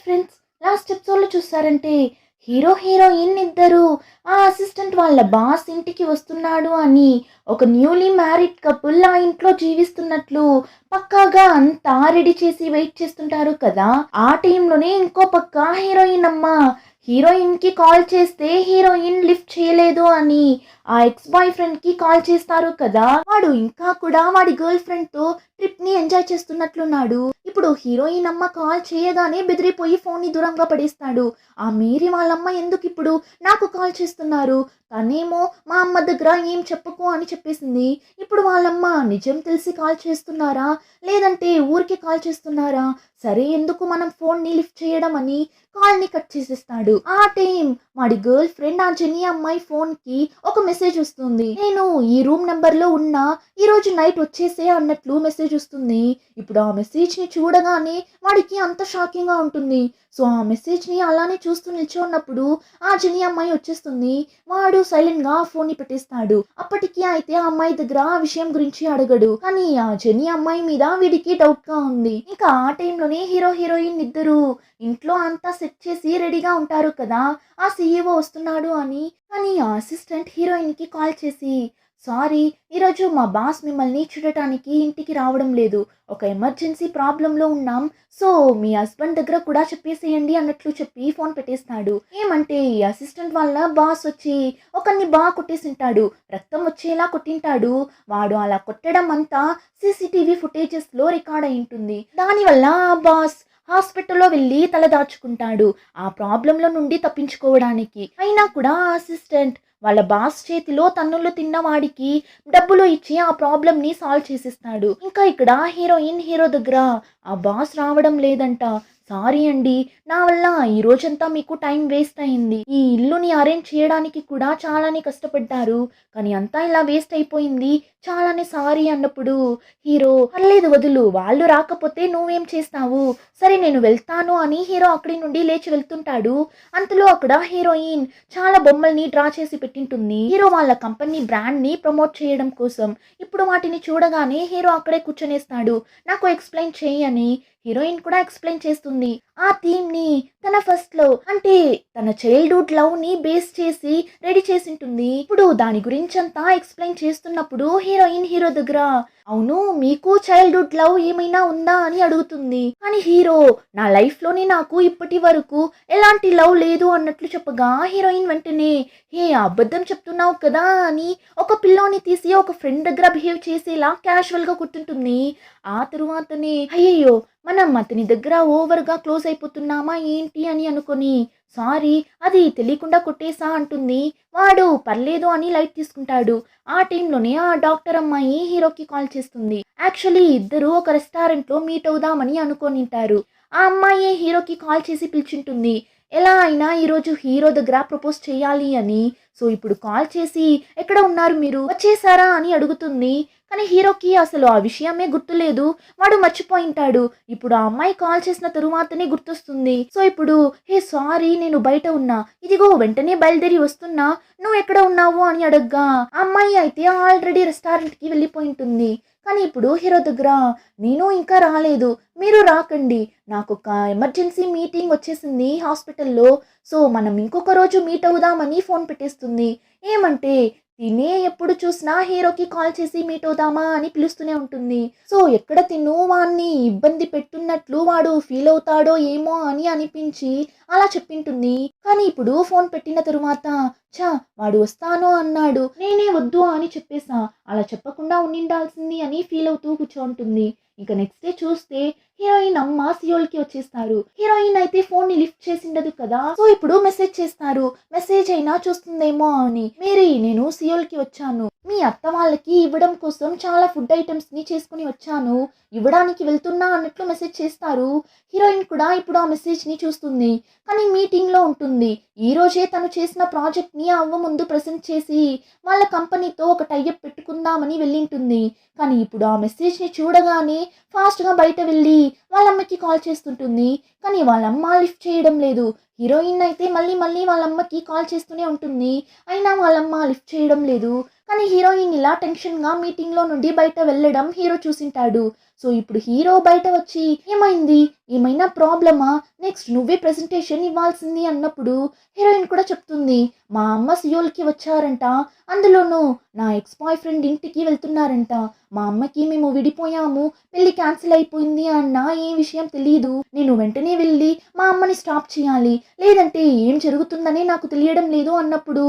Friends, last ఎపిసోడ్లో చూసారంటే hero heroine ఇద్దరు ఆ అసిస్టెంట్ వాళ్ళ బాస్ ఇంటికి వస్తున్నాడు అని ఒక న్యూలీ మ్యారీడ్ కపుల్ ఆ ఇంట్లో జీవిస్తున్నట్లు పక్కాగా అంతా రెడీ చేసి వెయిట్ చేస్తుంటారు కదా. ఆ టైంలోనే ఇంకో పక్క హీరోయిన్ అమ్మ హీరోయిన్ కి కాల్ చేస్తే హీరోయిన్ లిఫ్ట్ చేయలేదు అని ఆ ఎక్స్ బాయ్ ఫ్రెండ్ కి కాల్ చేస్తారు కదా. వాడు ఇంకా కూడా వాడి గర్ల్ ఫ్రెండ్ తో ట్రిప్ ని ఎంజాయ్ చేస్తున్నట్లున్నాడు. ఇప్పుడు హీరోయిన్ అమ్మ కాల్ చేయగానే బెదిరిపోయి ఫోన్ ని దూరంగా పడేస్తాడు. ఆ మేరీ వాళ్ళమ్మ ఎందుకు ఇప్పుడు నాకు కాల్ చేస్తున్నారు, తనేమో మా అమ్మ దగ్గర ఏం చెప్పుకో అని చెప్పేసింది. ఇప్పుడు వాళ్ళమ్మ నిజం తెలిసి కాల్ చేస్తున్నారా లేదంటే ఊరికి కాల్ చేస్తున్నారా, సరే ఎందుకు మనం ఫోన్ ని లిఫ్ట్ చేయడం అని కాల్ ని కట్ చేసేస్తాడు. ఆ టైం వాడి గర్ల్ ఫ్రెండ్ ఆ జెనీ అమ్మాయి ఫోన్ కి ఒక మెసేజ్ వస్తుంది. నేను ఈ రూమ్ నెంబర్ లో ఉన్నా, ఈ రోజు నైట్ వచ్చేసే అన్నట్లు మెసేజ్ వస్తుంది. ఇప్పుడు ఆ మెసేజ్ ని చూడగానే వాడికి అంత షాకింగ్ గా ఉంటుంది. సో ఆ మెసేజ్ ని అలానే చూస్తూ నిల్చున్నప్పుడు ఆ జెనీ అమ్మాయి వచ్చేస్తుంది. వాడు సైలెంట్ గా ఫోన్ ని పెట్టేస్తాడు. అప్పటికి అయితే ఆ అమ్మాయి దగ్గర ఆ విషయం గురించి అడగడు, కానీ ఆ జెనీ అమ్మాయి మీద వీడికి డౌట్ గా ఉంది. ఇంకా ఆ టైంలోనే హీరో హీరోయిన్ ఇద్దరు ఇంట్లో అంతా సెట్ చేసి రెడీగా ఉంటారు కదా, ఆ సీఈఓ వస్తున్నాడు అని. కానీ ఆ అసిస్టెంట్ హీరోయిన్ కి కాల్ చేసి, సారీ ఈరోజు మా బాస్ మిమ్మల్ని చూడటానికి ఇంటికి రావడం లేదు, ఒక ఎమర్జెన్సీ ప్రాబ్లంలో ఉన్నాం, సో మీ హస్బెండ్ దగ్గర కూడా చెప్పేసేయండి అన్నట్లు చెప్పి ఫోన్ పెట్టేస్తాడు. ఏమంటే ఈ అసిస్టెంట్ వాళ్ళ బాస్ వచ్చి ఒకరిని బాగా కొట్టేసింటాడు, రక్తం వచ్చేలా కొట్టింటాడు. వాడు అలా కొట్టడం అంతా సీసీటీవీ ఫుటేజెస్ లో రికార్డ్ అయి ఉంటుంది. దానివల్ల ఆ బాస్ హాస్పిటల్లో వెళ్ళి తల దాచుకుంటాడు ఆ ప్రాబ్లంలో నుండి తప్పించుకోవడానికి. అయినా కూడా ఆ అసిస్టెంట్ వాళ్ళ బాస్ చేతిలో తన్నులు తిన్న వాడికి డబ్బులు ఇచ్చి ఆ ప్రాబ్లమ్ ని సాల్వ్ చేసిస్తాడు. ఇంకా ఇక్కడ హీరోయిన్ హీరో దగ్గర ఆ బాస్ రావడం లేదంట. సారీ అండి, నా వల్ల ఈ రోజంతా మీకు టైం వేస్ట్ అయింది, ఈ ఇల్లుని అరేంజ్ చేయడానికి కూడా చాలానే కష్టపడ్డారు, కానీ అంతా ఇలా వేస్ట్ అయిపోయింది, చాలానే సారీ అన్నప్పుడు హీరో పర్లేదు వదులు, వాళ్ళు రాకపోతే నువ్వేం చేస్తావు, సరే నేను వెళ్తాను అని హీరో అక్కడి నుండి లేచి వెళ్తుంటాడు. అంతలో అక్కడ హీరోయిన్ చాలా బొమ్మల్ని డ్రా చేసి పెట్టింటుంది హీరో వాళ్ళ కంపెనీ బ్రాండ్ ని ప్రమోట్ చేయడం కోసం. ఇప్పుడు వాటిని చూడగానే హీరో అక్కడే కూర్చొనేస్తాడు, నాకు ఎక్స్ప్లెయిన్ చేయని. హీరోయిన్ కూడా ఎక్స్ప్లెయిన్ చేస్తుంది ఆ థీమ్ ని తన ఫస్ట్ లవ్ అంటే తన చైల్డ్హుడ్ లవ్ ని బేస్ చేసి రెడీ చేసి ఉంటుంది. ఇప్పుడు దాని గురించి అంతా ఎక్స్ప్లెయిన్ చేస్తున్నప్పుడు హీరోయిన్ హీరో దగ్గర, అవును మీకు చైల్డ్హుడ్ లవ్ ఏమైనా ఉందా అని అడుగుతుంది. కానీ హీరో నా లైఫ్ లోనే నాకు ఇప్పటి వరకు ఎలాంటి లవ్ లేదు అన్నట్లు చెప్పగా హీరోయిన్ వెంటనే, హే అబద్ధం చెప్తున్నావు కదా అని ఒక పిల్లోని తీసి ఒక ఫ్రెండ్ దగ్గర బిహేవ్ చేసేలా క్యాజువల్ గా కూర్చుంటుంది. ఆ తరువాతనే అయ్యయ్యో మనం అతని దగ్గర ఓవర్గా క్లోజ్ అయిపోతున్నామా ఏంటి అని అనుకొని, సారీ అది తెలియకుండా కొట్టేసా అంటుంది. వాడు పర్లేదు అని లైట్ తీసుకుంటాడు. ఆ టైంలోనే ఆ డాక్టర్ అమ్మాయి హీరోకి కాల్ చేస్తుంది. యాక్చువల్లీ ఇద్దరు ఒక రెస్టారెంట్లో మీట్ అవుదామని అనుకొనింటారు. ఆ అమ్మాయి హీరోకి కాల్ చేసి పిలిచింటుంది, ఎలా అయినా ఈరోజు హీరో దగ్గర ప్రపోజ్ చేయాలి అని. సో ఇప్పుడు కాల్ చేసి ఎక్కడ ఉన్నారు మీరు వచ్చేసారా అని అడుగుతుంది. కానీ హీరోకి అసలు ఆ విషయమే గుర్తులేదు, వాడు మర్చిపోయింటాడు. ఇప్పుడు ఆ అమ్మాయి కాల్ చేసిన తరువాతనే గుర్తొస్తుంది. సో ఇప్పుడు, హే సారీ నేను బయట ఉన్నా, ఇదిగో వెంటనే బయలుదేరి వస్తున్నా, నువ్వు ఎక్కడ ఉన్నావు అని అడగ్గా ఆ అమ్మాయి అయితే ఆల్రెడీ రెస్టారెంట్ కి వెళ్ళిపోయింటుంది. కానీ ఇప్పుడు హీరో దగ్గర, నేను ఇంకా రాలేదు, మీరు రాకండి, నాకు ఒక ఎమర్జెన్సీ మీటింగ్ వచ్చేసింది హాస్పిటల్లో, సో మనం ఇంకొక రోజు మీట్ అవుదామని ఫోన్ పెట్టేస్తుంది. ఏమంటే తినే ఎప్పుడు చూసినా హీరోకి కాల్ చేసి మీట్ అవుదామా అని పిలుస్తూనే ఉంటుంది. సో ఎక్కడ తిను వాడిని ఇబ్బంది పెట్టున్నట్లు వాడు ఫీల్ అవుతాడో ఏమో అని అనిపించి అలా చెప్పింటుంది. కానీ ఇప్పుడు ఫోన్ పెట్టిన తరువాత, చా వాడు వస్తాను అన్నాడు, నేనే వద్దు అని చెప్పేసా, అలా చెప్పకుండా ఉండిండాల్సింది అని ఫీల్ అవుతూ కూర్చోంటుంది. ఇంకా నెక్స్ట్ డే చూస్తే హీరోయిన్ అమ్మ సియోల్ కి వచ్చేస్తారు. హీరోయిన్ అయితే ఫోన్ ని లిఫ్ట్ చేసిండదు కదా, సో ఇప్పుడు మెసేజ్ చేస్తారు, మెసేజ్ అయినా చూస్తుందేమో అని. మేరీ నేను సియోల్ కి వచ్చాను, మీ అత్త వాళ్ళకి ఇవ్వడం కోసం చాలా ఫుడ్ ఐటమ్స్ ని చేసుకుని వచ్చాను, ఇవ్వడానికి వెళ్తున్నా అన్నట్లు మెసేజ్ చేస్తారు. హీరోయిన్ కూడా ఇప్పుడు ఆ మెసేజ్ ని చూస్తుంది, కానీ మీటింగ్ లో ఉంటుంది. ఈ రోజే తను చేసిన ప్రాజెక్ట్ ని అవ్వ ముందు ప్రెసెంట్ చేసి వాళ్ళ కంపెనీతో ఒక టైఅప్ పెట్టుకుందామని వెళ్ళింటుంది. కానీ ఇప్పుడు ఆ మెసేజ్ ని చూడగానే ఫాస్ట్ గా బయట వెళ్ళి వాళ్ళమ్మకి కాల్ చేస్తుంటుంది. కానీ వాళ్ళమ్మ లిఫ్ట్ చేయడం లేదు. హీరోయిన్ అయితే మళ్ళీ మళ్ళీ వాళ్ళమ్మకి కాల్ చేస్తూనే ఉంటుంది, అయినా వాళ్ళమ్మ లిఫ్ట్ చేయడం లేదు. కానీ హీరోయిన్ ఇలా టెన్షన్ గా మీటింగ్ లో నుండి బయట వెళ్ళడం హీరో చూసింటాడు. సో ఇప్పుడు హీరో బయట వచ్చి ఏమైంది, ఏమైనా ప్రాబ్లమా, నెక్స్ట్ నువ్వే ప్రెజెంటేషన్ ఇవ్వాల్సింది అన్నప్పుడు హీరోయిన్ కూడా చెప్తుంది, మా అమ్మ సియోల్కి వచ్చారంట, అందులోనూ నా ఎక్స్ బాయ్ ఫ్రెండ్ ఇంటికి వెళ్తున్నారంట, మా అమ్మకి మేము విడిపోయాము, పెళ్లి క్యాన్సిల్ అయిపోయింది అన్న ఏ విషయం తెలియదు, నేను వెంటనే వెళ్ళి మా అమ్మని స్టాప్ చేయాలి, లేదంటే ఏం జరుగుతుందని నాకు తెలియడం లేదు అన్నప్పుడు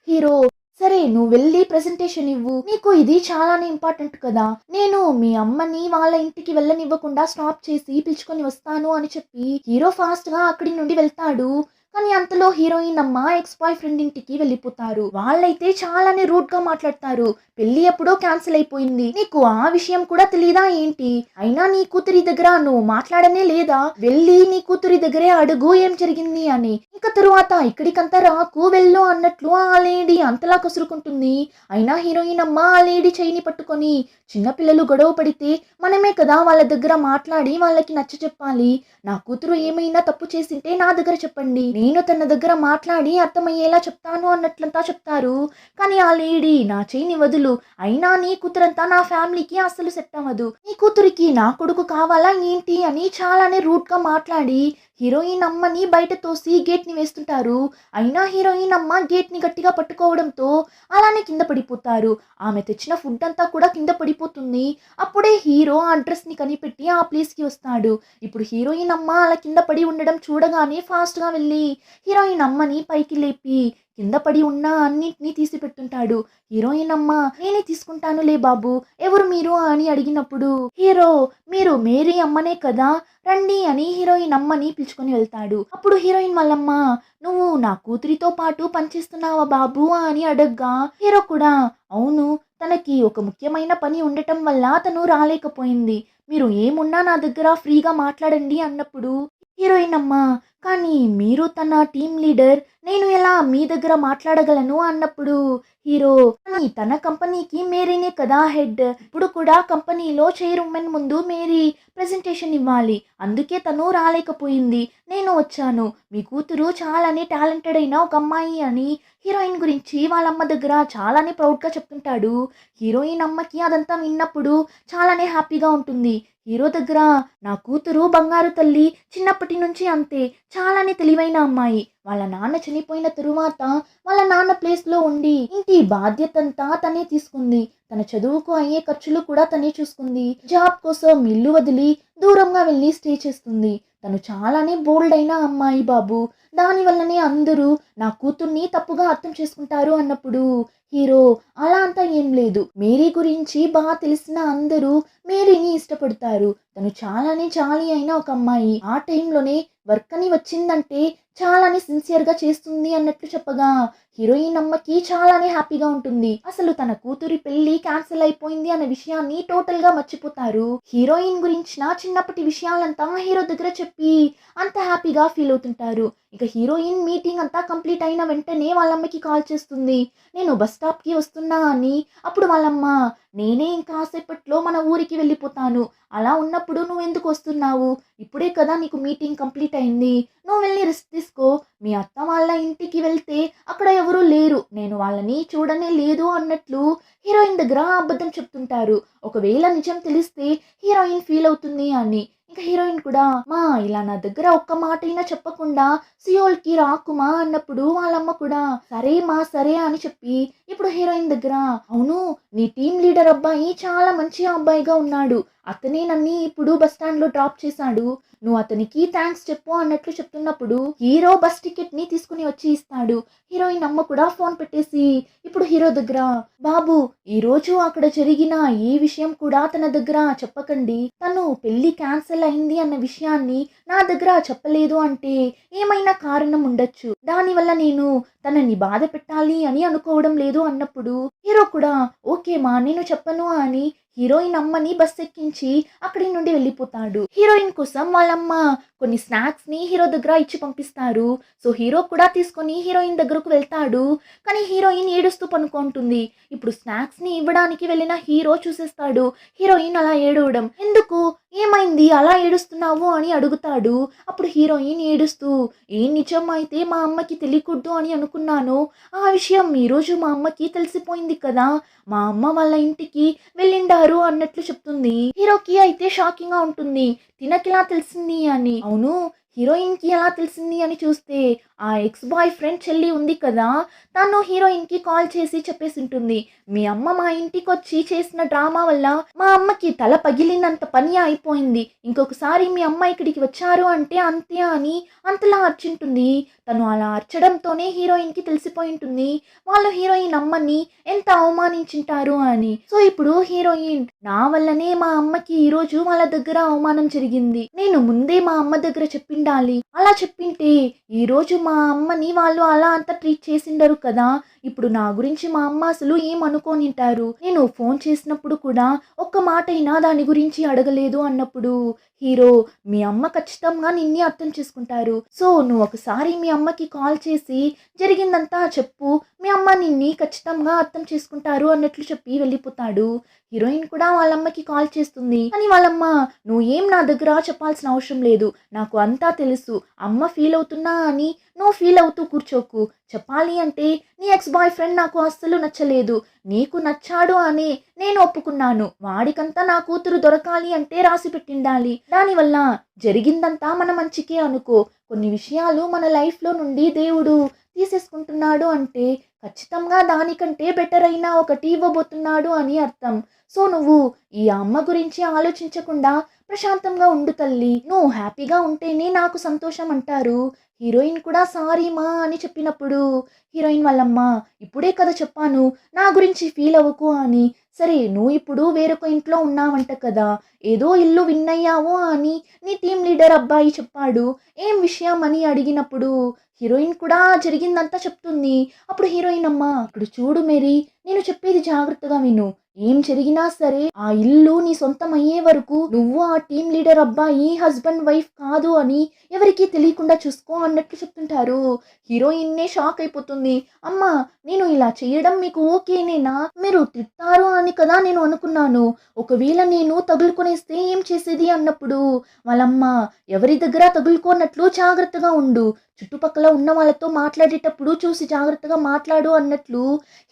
హీరో, సరే నువ్వు వెళ్ళి ప్రెజెంటేషన్ ఇవ్వు, నీకు ఇది చాలానే ఇంపార్టెంట్ కదా, నేను మీ అమ్మని వాళ్ళ ఇంటికి వెళ్ళనివ్వకుండా స్టాప్ చేసి పిలుచుకొని వస్తాను అని చెప్పి హీరో ఫాస్ట్ గా అక్కడి నుండి వెళ్తాడు. కానీ అంతలో హీరోయిన్ అమ్మ ఎక్స్ బాయ్ ఫ్రెండ్ ఇంటికి వెళ్ళిపోతారు. వాళ్ళైతే చాలానే రూడ్ గా మాట్లాడతారు. పెళ్లి ఎప్పుడో క్యాన్సిల్ అయిపోయింది, నీకు ఆ విషయం కూడా తెలీదా ఏంటి, అయినా నీ కూతురి దగ్గర నువ్వు మాట్లాడనే లేదా, వెళ్ళి నీ కూతురి దగ్గరే అడుగు ఏం జరిగింది అని. ఇంకా తరువాత ఇక్కడికంతా రాకు వెళ్ళు అన్నట్లు ఆ లేడీ అంతలా కసురుకుంటుంది. అయినా హీరోయిన్ అమ్మ ఆ లేడీ చేయిని పట్టుకొని, చిన్నపిల్లలు గొడవ పడితే మనమే కదా వాళ్ళ దగ్గర మాట్లాడి వాళ్ళకి నచ్చ చెప్పాలి, నా కూతురు ఏమైనా తప్పు చేసింటే నా దగ్గర చెప్పండి, నేను తన దగ్గర మాట్లాడి అర్థమయ్యేలా చెప్తాను అన్నట్లంతా చెప్తారు. కానీ ఆ లేడీ నా చేయిని వదులు, అయినా నీ కూతురంతా నా ఫ్యామిలీకి అస్సలు సెట్ అవ్వదు, నీ కూతురికి నా కొడుకు కావాలా ఏంటి అని చాలానే రూట్ గా మాట్లాడి హీరోయిన్ అమ్మని బయట తోసి గేట్ ని వేస్తుంటారు. అయినా హీరోయిన్ అమ్మ గేట్ ని గట్టిగా పట్టుకోవడంతో అలానే కింద పడిపోతారు. ఆమె తెచ్చిన ఫుడ్ అంతా కూడా కింద పడిపోతుంది. అప్పుడే హీరో ఆ డ్రెస్ ని కనిపెట్టి ఆ ప్లేస్ కి వస్తాడు. ఇప్పుడు హీరోయిన్ అమ్మ అలా కింద పడి ఉండడం చూడగానే ఫాస్ట్ గా వెళ్ళి హీరోయిన్ అమ్మని పైకి లేపి కింద పడి ఉన్న అన్నింటినీ తీసి పెట్టుంటాడు. హీరోయిన్ అమ్మ, నేనే తీసుకుంటానులే బాబు, ఎవరు మీరు అని అడిగినప్పుడు హీరో, మీరు మేరీ అమ్మనే కదా, రండి అని హీరోయిన్ అమ్మని పిలుచుకొని వెళ్తాడు. అప్పుడు హీరోయిన్ వాళ్ళమ్మ, నువ్వు నా కూతురితో పాటు పనిచేస్తున్నావా బాబు అని అడగ్గా హీరో కూడా, అవును, తనకి ఒక ముఖ్యమైన పని ఉండటం వల్ల తను రాలేకపోయింది, మీరు ఏమున్నా నా దగ్గర ఫ్రీగా మాట్లాడండి అన్నప్పుడు హీరోయిన్ అమ్మ, కానీ మీరు తన టీమ్ లీడర్, నేను ఎలా మీ దగ్గర మాట్లాడగలను అన్నప్పుడు హీరో, కానీ తన కంపెనీకి మేరీనే కదా హెడ్, ఇప్పుడు కూడా కంపెనీలో చైర్మన్ ముందు మేరీ ప్రెజెంటేషన్ ఇవ్వాలి, అందుకే తను రాలేకపోయింది, నేను వచ్చాను, మీ కూతురు చాలానే టాలెంటెడ్ అయిన ఒక అమ్మాయి అని హీరోయిన్ గురించి వాళ్ళమ్మ దగ్గర చాలానే ప్రౌడ్గా చెప్తుంటాడు. హీరోయిన్ అమ్మకి అదంతా విన్నప్పుడు చాలానే హ్యాపీగా ఉంటుంది. హీరో దగ్గర, నా కూతురు బంగారు తల్లి, చిన్నప్పటి నుంచి అంతే, చాలానే తెలివైన అమ్మాయి, వాళ్ళ నాన్న చనిపోయిన తరువాత వాళ్ళ నాన్న ప్లేస్లో ఉండి ఇంటి బాధ్యతంతా తనే తీసుకుంది, తన చదువుకు అయ్యే ఖర్చులు కూడా తనే చూసుకుంది, జాబ్ కోసం ఇల్లు వదిలి దూరంగా వెళ్ళి స్టే చేస్తుంది, తను చాలానే బోల్డ్ అయిన అమ్మాయి బాబు, దానివల్లనే అందరూ నా కూతుర్ని తప్పుగా అర్థం చేసుకుంటారు అన్నప్పుడు హీరో, అలా అంతా ఏం లేదు, మేరీ గురించి బాగా తెలిసిన అందరూ మేరీని ఇష్టపడతారు, తను చాలానే జాలి అయిన ఒక అమ్మాయి, ఆ టైంలోనే వర్క్ అని వచ్చిందంటే చాలానే సిన్సియర్గా చేస్తుంది అన్నట్లు చెప్పగా హీరోయిన్ అమ్మకి చాలానే హ్యాపీగా ఉంటుంది. అసలు తన కూతురి పెళ్లి క్యాన్సిల్ అయిపోయింది అనే విషయాన్ని టోటల్ గా మర్చిపోతారు. హీరోయిన్ గురించిన చిన్నప్పటి విషయాలంతా హీరో దగ్గర చెప్పి అంత హ్యాపీగా ఫీల్ అవుతుంటారు. ఇక హీరోయిన్ మీటింగ్ అంతా కంప్లీట్ అయిన వెంటనే వాళ్ళమ్మకి కాల్ చేస్తుంది, నేను బస్ స్టాప్ కి వస్తున్నా అని. అప్పుడు వాళ్ళమ్మ, నేనే ఇంకాసేపట్లో మన ఊరికి వెళ్ళిపోతాను, అలా ఉన్నప్పుడు నువ్వు ఎందుకు వస్తున్నావు, ఇప్పుడే కదా నీకు మీటింగ్ కంప్లీట్ అయింది, నువ్వు వెళ్ళి రెస్ట్ తీసుకో, మీ అత్త వాళ్ళ ఇంటికి వెళ్తే అక్కడ ఎవరూ లేరు, నేను వాళ్ళని చూడనే లేదు అన్నట్లు హీరోయిన్ దగ్గర అబద్ధం చెప్తుంటారు. ఒకవేళ నిజం తెలిస్తే హీరోయిన్ ఫీల్ అవుతుంది అని. ఇంకా హీరోయిన్ కూడా, మా ఇలా నా దగ్గర ఒక్క మాట అయినా చెప్పకుండా సియోల్కి రాకుమా అన్నప్పుడు వాళ్ళమ్మ కూడా సరే మా సరే అని చెప్పి ఇప్పుడు హీరోయిన్ దగ్గర, అవును, నీ టీం లీడర్ అబ్బాయి చాలా మంచి అబ్బాయిగా ఉన్నాడు, అతనే నన్ను ఇప్పుడు బస్ స్టాండ్ లో డ్రాప్ చేశాడు, నువ్వు అతనికి థ్యాంక్స్ చెప్పు అన్నట్లు చెప్తున్నప్పుడు హీరో బస్ టికెట్ ని తీసుకుని వచ్చి ఇస్తాడు. హీరోయిన్ అమ్మ కూడా ఫోన్ పెట్టేసి ఇప్పుడు హీరో దగ్గర, బాబు, ఈ రోజు అక్కడ జరిగిన ఏ విషయం కూడా తన దగ్గర చెప్పకండి, తను పెళ్లి క్యాన్సిల్ అయింది అన్న విషయాన్ని నా దగ్గర చెప్పలేదు అంటే ఏమైనా కారణం ఉండొచ్చు, దానివల్ల నేను తనని బాధ పెట్టాలి అని అనుకోవడం లేదు అన్నప్పుడు హీరో కూడా ఓకే మా, నేను చెప్పను అని హీరోయిన్ అమ్మని బస్ ఎక్కించి అక్కడి నుండి వెళ్ళిపోతాడు. హీరోయిన్ కోసం వాళ్ళమ్మ కొన్ని స్నాక్స్ ని హీరో దగ్గర ఇచ్చి పంపిస్తారు. సో హీరో కూడా తీసుకొని హీరోయిన్ దగ్గరకు వెళ్తాడు. కానీ హీరోయిన్ ఏడుస్తూ పనుకుంటుంది. ఇప్పుడు స్నాక్స్ ని ఇవ్వడానికి వెళ్ళిన హీరో చూసేస్తాడు హీరోయిన్ అలా ఏడవడం. ఎందుకు ఏమైంది అలా ఏడుస్తున్నావు అని అడుగుతాడు. అప్పుడు హీరోయిన్ ఏడుస్తూ, ఏం నిజం అయితే మా అమ్మకి తెలియకూడదు అని అనుకున్నాను. ఆ విషయం ఈరోజు మా అమ్మకి తెలిసిపోయింది కదా! మా అమ్మ వాళ్ళ ఇంటికి వెళ్ళిండారు అన్నట్లు చెప్తుంది. హీరోకి అయితే షాకింగ్‌గా ఉంటుంది. తినకెలా తెలిసింది అని. అవును, హీరోయిన్‌కి ఎలా తెలిసింది అని చూస్తే ఆ ఎక్స్ బాయ్ ఫ్రెండ్ చెల్లి ఉంది కదా! తను హీరోయిన్‌కి కాల్ చేసి చెప్పేసుంటుంది. మీ అమ్మ మా ఇంటికొచ్చి చేసిన డ్రామా వల్ల మా అమ్మకి తల పగిలినంత పని అయిపోయింది. ఇంకొకసారి మీ అమ్మ ఇక్కడికి వచ్చారు అంటే అంతే అని అంతలా అర్చుంటుంది. తను అలా అరచడంతోనే హీరోయిన్‌కి తెలిసిపోయుంటుంది. వాళ్ళు హీరోయిన్ అమ్మని ఎంత అవమానించుంటారు అని. సో, ఇప్పుడు హీరోయిన్ నా వల్లనే మా అమ్మకి ఈరోజు వాళ్ళ దగ్గర అవమానం జరిగింది. నేను ముందే మా అమ్మ దగ్గర చెప్పిండాలి. అలా చెప్పింటే ఈరోజు మా అమ్మని వాళ్ళు అలా అంతా ట్రీట్ చేసిండరు కదా! ఇప్పుడు నా గురించి మా అమ్మ అసలు ఏమనుకోనింటారు. నేను ఫోన్ చేసినప్పుడు కూడా ఒక్క మాటైనా దాని గురించి అడగలేదు అన్నప్పుడు హీరో, మీ అమ్మ ఖచ్చితంగా నిన్నే అర్థం చేసుకుంటారు. సో, నువ్వు ఒకసారి మీ అమ్మకి కాల్ చేసి జరిగిందంతా చెప్పు. మీ అమ్మ నిన్ని ఖచ్చితంగా అర్థం చేసుకుంటారు అన్నట్లు చెప్పి వెళ్ళిపోతాడు. హీరోయిన్ కూడా వాళ్ళమ్మకి కాల్ చేస్తుంది. కానీ వాళ్ళమ్మ, నువ్వు ఏం నా దగ్గర చెప్పాల్సిన అవసరం లేదు. నాకు అంతా తెలుసు. అమ్మ ఫీల్ అవుతున్నా అని నువ్వు ఫీల్ అవుతూ కూర్చోకు. చెప్పాలి అంటే నీ ఎక్స్ బాయ్ ఫ్రెండ్ నాకు అస్సలు నచ్చలేదు. నీకు నచ్చాడు అని నేను ఒప్పుకున్నాను. వాడికంతా నా కూతురు దొరకాలి అంటే రాసి పెట్టిండాలి. దానివల్ల జరిగిందంతా మన మంచికే అనుకో. కొన్ని విషయాలు మన లైఫ్‌లో నుండి దేవుడు తీసేసుకుంటున్నాడు అంటే ఖచ్చితంగా దానికంటే బెటర్ అయిన ఒకటి ఇవ్వబోతున్నాడు అని అర్థం. సో, నువ్వు ఈ అమ్మ గురించి ఆలోచించకుండా ప్రశాంతంగా ఉండు తల్లి. నువ్వు హ్యాపీగా ఉంటేనే నాకు సంతోషం అంటారు. హీరోయిన్ కూడా సారీ మా అని చెప్పినప్పుడు హీరోయిన్ వాళ్ళమ్మ, ఇప్పుడే కదా చెప్పాను నా గురించి ఫీల్ అవ్వకు అని. సరే, నువ్వు ఇప్పుడు వేరొక ఇంట్లో ఉన్నావంట కదా! ఏదో ఇల్లు విన్నయ్యావు అని నీ టీమ్ లీడర్ అబ్బాయి చెప్పాడు. ఏం విషయం అని అడిగినప్పుడు హీరోయిన్ కూడా జరిగిందంతా చెప్తుంది. అప్పుడు హీరోయిన్ అమ్మ, ఇప్పుడు చూడు మేరీ, నేను చెప్పేది జాగ్రత్తగా విను. ఏం జరిగినా సరే ఆ ఇల్లు నీ సొంతం అయ్యే వరకు నువ్వు ఆ టీమ్ లీడర్ అబ్బాయి హస్బెండ్ వైఫ్ కాదు అని ఎవరికీ తెలియకుండా చూసుకో అన్నట్లు చెప్తుంటారు. హీరోయిన్నే షాక్ అయిపోతుంది. అమ్మా, నేను ఇలా చేయడం మీకు ఓకేనేనా? మీరు తిట్టారు అని కదా నేను అనుకున్నాను. ఒకవేళ నేను తగులుకొనేస్తే ఏం చేసేది అన్నప్పుడు వాళ్ళమ్మ, ఎవరి దగ్గర తగులుకోనట్లు జాగ్రత్తగా ఉండు. చుట్టుపక్కల ఉన్న వాళ్ళతో మాట్లాడేటప్పుడు చూసి జాగ్రత్తగా మాట్లాడు అన్నట్లు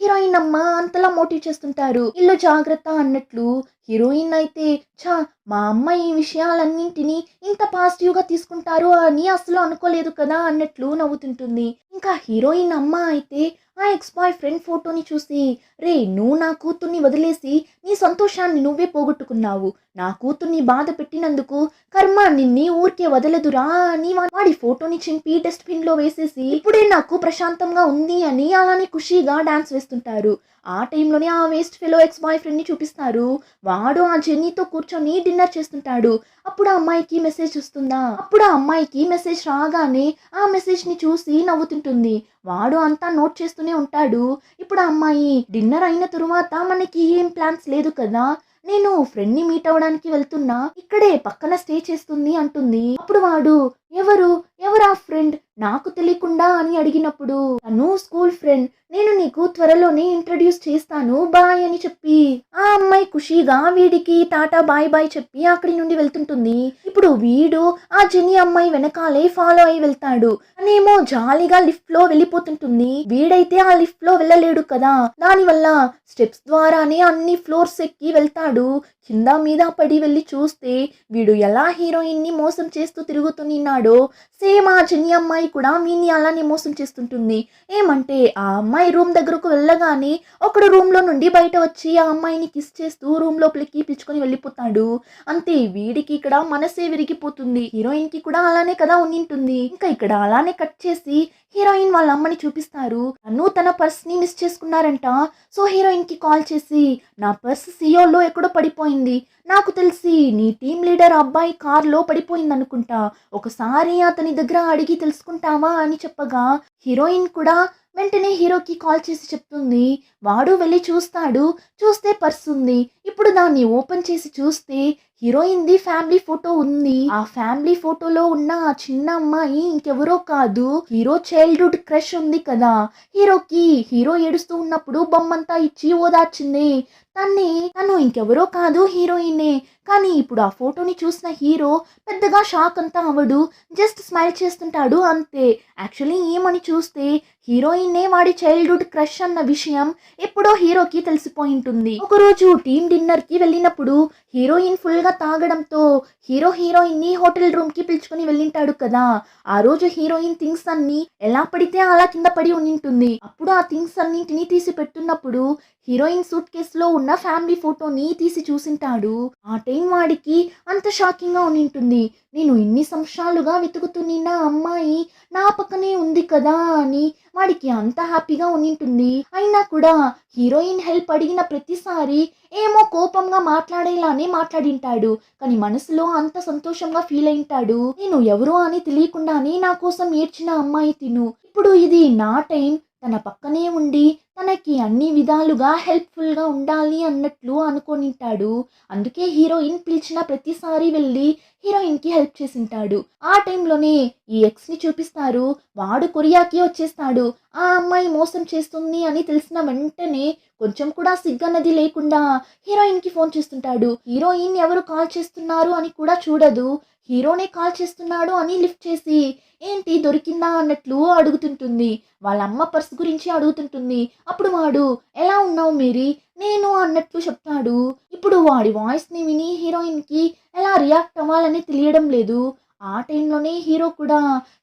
హీరోయిన్ అమ్మ అంతలా మోటివ్ చేస్తుంటారు. ఇల్లు జాగ్రత్త అన్నట్లు. హీరోయిన్ అయితే ఛా, మా అమ్మ ఈ విషయాలన్నింటినీ ఇంత పాజిటివ్గా తీసుకుంటారు అని అసలు అనుకోలేదు కదా అన్నట్లు నవ్వుతుంటుంది. ఇంకా హీరోయిన్ అమ్మ అయితే ఆ ఎక్స్ బాయ్ ఫ్రెండ్ ఫోటోని చూసి, రే, నువ్వు నా కూతుర్ని వదిలేసి నీ సంతోషాన్ని నువ్వే పోగొట్టుకున్నావు. నా కూతుర్ని బాధ పెట్టినందుకు కర్మ నిన్ని ఊరికే వదలదురా అని వాడి ఫోటోని చింపి డస్ట్బిన్ లో వేసేసి ఇప్పుడే నాకు ప్రశాంతంగా ఉంది అని అలానే ఖుషీగా డాన్స్ వేస్తుంటారు. ఆ టైంలోనే ఆ waste fellow X boy friend ని చూపిస్తారు. వాడు ఆ జెన్నీతో కూర్చొని డిన్నర్ చేస్తుంటాడు. అప్పుడు ఆ అమ్మాయికి మెసేజ్ వస్తుందా? అప్పుడు ఆ అమ్మాయికి మెసేజ్ రాగానే ఆ మెసేజ్ ని చూసి నవ్వుతుంటుంది. వాడు అంతా నోట్ చేస్తూనే ఉంటాడు. ఇప్పుడు ఆ అమ్మాయి, డిన్నర్ అయిన తరువాత మనకి ఏం ప్లాన్స్ లేదు కదా, నేను ఫ్రెండ్ ని మీట్ అవ్వడానికి వెళ్తున్నా, ఇక్కడే పక్కన స్టే చేస్తుంది అంటుంది. అప్పుడు వాడు, ఎవరు ఎవరు ఆ ఫ్రెండ్, నాకు తెలియకుండా అని అడిగినప్పుడు తను స్కూల్ ఫ్రెండ్, నేను నీకు త్వరలోనే ఇంట్రడ్యూస్ చేస్తాను బాయ్ అని చెప్పి ఆ అమ్మాయి ఖుషీగా వీడికి టాటా బాయ్ బాయ్ చెప్పి అక్కడి నుండి వెళ్తుంటుంది. ఇప్పుడు వీడు ఆ జెనీ అమ్మాయి వెనకాలే ఫాలో అయి వెళ్తాడు. తనేమో జాలీగా లిఫ్ట్ లో వెళ్ళిపోతుంటుంది. వీడైతే ఆ లిఫ్ట్ లో వెళ్ళలేడు కదా, దానివల్ల స్టెప్స్ ద్వారానే అన్ని ఫ్లోర్స్ ఎక్కి వెళ్తాడు. కింద మీద పడి వెళ్ళి చూస్తే వీడు ఎలా హీరోయిన్ ని మోసం చేస్తూ తిరుగుతున్నాడో సేమ్ ఆ జెన్నీ అమ్మాయి కూడా వీడిని అలానే మోసం చేస్తుంటుంది. ఏమంటే ఆ అమ్మాయి రూమ్ దగ్గరకు వెళ్ళగానే ఒకడు రూమ్ లో నుండి బయట వచ్చి ఆ అమ్మాయిని కిస్ చేస్తూ రూమ్ లోపలికి పిలుచుకొని వెళ్ళిపోతాడు. అంతే, వీడికి ఇక్కడ మనసే విరిగిపోతుంది. హీరోయిన్ కి కూడా అలానే కదా ఉండింటుంది. ఇంకా ఇక్కడ అలానే కట్ చేసి హీరోయిన్ వాళ్ళ అమ్మని చూపిస్తారు. తను తన పర్స్ ని మిస్ చేసుకున్నారంట. సో హీరోయిన్ కి కాల్ చేసి, నా పర్స్ సియోలో ఎక్కడో పడిపోయింది. నాకు తెలిసి నీ టీం లీడర్ అబ్బాయి కార్లో పడిపోయింది అనుకుంటా. ఒకసారి అతని దగ్గర అడిగి తెలుసుకుంటావా అని చెప్పగా హీరోయిన్ కూడా వెంటనే హీరోకి కాల్ చేసి చెప్తుంది. వాడు వెళ్ళి చూస్తాడు. చూస్తే పర్స్ ఉంది. ఇప్పుడు దాన్ని ఓపెన్ చేసి చూస్తే హీరోయిన్ది ఫ్యామిలీ ఫోటో ఉంది. ఆ ఫ్యామిలీ ఫోటోలో ఉన్న ఆ చిన్న అమ్మాయి ఇంకెవరో కాదు, హీరో చైల్డ్హుడ్ క్రష్ ఉంది కదా హీరోకి. హీరో ఏడుస్తూ ఉన్నప్పుడు బొమ్మంతా ఇచ్చి ఓదార్చింది తను ఇంకెవరో కాదు హీరోయిన్నే. కానీ ఇప్పుడు ఆ ఫోటోని చూసిన హీరో పెద్దగా షాక్ అంతా అవ్వడు. జస్ట్ స్మైల్ చేస్తుంటాడు అంతే. యాక్చువల్లీ ఏమని చూస్తే హీరోయిన్నే వాడి చైల్డ్‌హుడ్ క్రష్ అన్న విషయం ఎప్పుడో హీరోకి తెలిసిపోయుంటుంది. ఒకరోజు టీమ్ డిన్నర్‌కి వెళ్ళినప్పుడు హీరోయిన్ ఫుల్‌గా తాగడంతో హీరోయిన్‌ని హోటల్ రూమ్‌కి పిలుచుకొని వెళ్ళింటాడు కదా! ఆ రోజు హీరోయిన్ థింగ్స్ అన్నీ ఎలా పడితే అలా కింద పడి ఉండింటుంది. అప్పుడు ఆ థింగ్స్ అన్నింటిని తీసి పెట్టున్నప్పుడు హీరోయిన్ సూట్ కేస్‌లో ఉన్న ఫ్యామిలీ ఫోటోని తీసి చూసింటాడు. ఆ టైం వాడికి అంత షాకింగ్‌గా ఉండింటుంది. నేను ఇన్ని సంవత్సరాలుగా వెతుకుతున్న అమ్మాయి నా పక్కనే ఉంది కదా అని వాడికి అంత హ్యాపీగా ఉండింటుంది. అయినా కూడా హీరోయిన్ హెల్ప్ అడిగిన ప్రతిసారి ఏమో కోపంగా మాట్లాడేలానే మాట్లాడింటాడు. కానీ మనసులో అంత సంతోషంగా ఫీల్ అయింటాడు. నేను ఎవరో అని తెలియకుండానే నా కోసం ఏడ్చిన అమ్మాయి తిను. ఇప్పుడు ఇది నా టైం. తన పక్కనే ఉండి తనకి అన్ని విధాలుగా హెల్ప్‌ఫుల్‌గా ఉండాలి అన్నట్లు అనుకోనింటాడు. అందుకే హీరోయిన్ పిలిచిన ప్రతిసారి వెళ్ళి హీరోయిన్‌కి హెల్ప్ చేసింటాడు. ఆ టైంలోనే ఈ ఎక్స్‌ని చూపిస్తారు. వాడు కొరియాకి వచ్చేస్తాడు. ఆ అమ్మాయి మోసం చేస్తుంది అని తెలిసిన వెంటనే కొంచెం కూడా సిగ్గన్నది లేకుండా హీరోయిన్‌కి ఫోన్ చేస్తుంటాడు. హీరోయిన్ ఎవరు కాల్ చేస్తున్నారు అని కూడా చూడదు. హీరోనే కాల్ చేస్తున్నాడు అని లిఫ్ట్ చేసి ఏంటి దొరికిందా అన్నట్లు అడుగుతుంటుంది. వాళ్ళ అమ్మ పర్స్ గురించి అడుగుతుంటుంది. అప్పుడు వాడు ఎలా ఉన్నావు మేరీ? నేను అన్నట్లు చెప్తాడు. ఇప్పుడు వాడి వాయిస్‌ని విని హీరోయిన్‌కి ఎలా రియాక్ట్ అవ్వాలని తెలియడం లేదు. ఆ టైంలోనే హీరో కూడా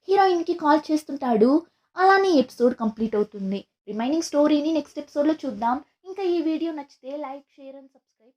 హీరోయిన్‌కి కాల్ చేస్తుంటాడు. అలానే ఎపిసోడ్ కంప్లీట్ అవుతుంది. రిమైనింగ్ స్టోరీని నెక్స్ట్ ఎపిసోడ్‌లో చూద్దాం. ఇంకా ఈ వీడియో నచ్చితే లైక్, షేర్ అండ్ సబ్స్క్రైబ్.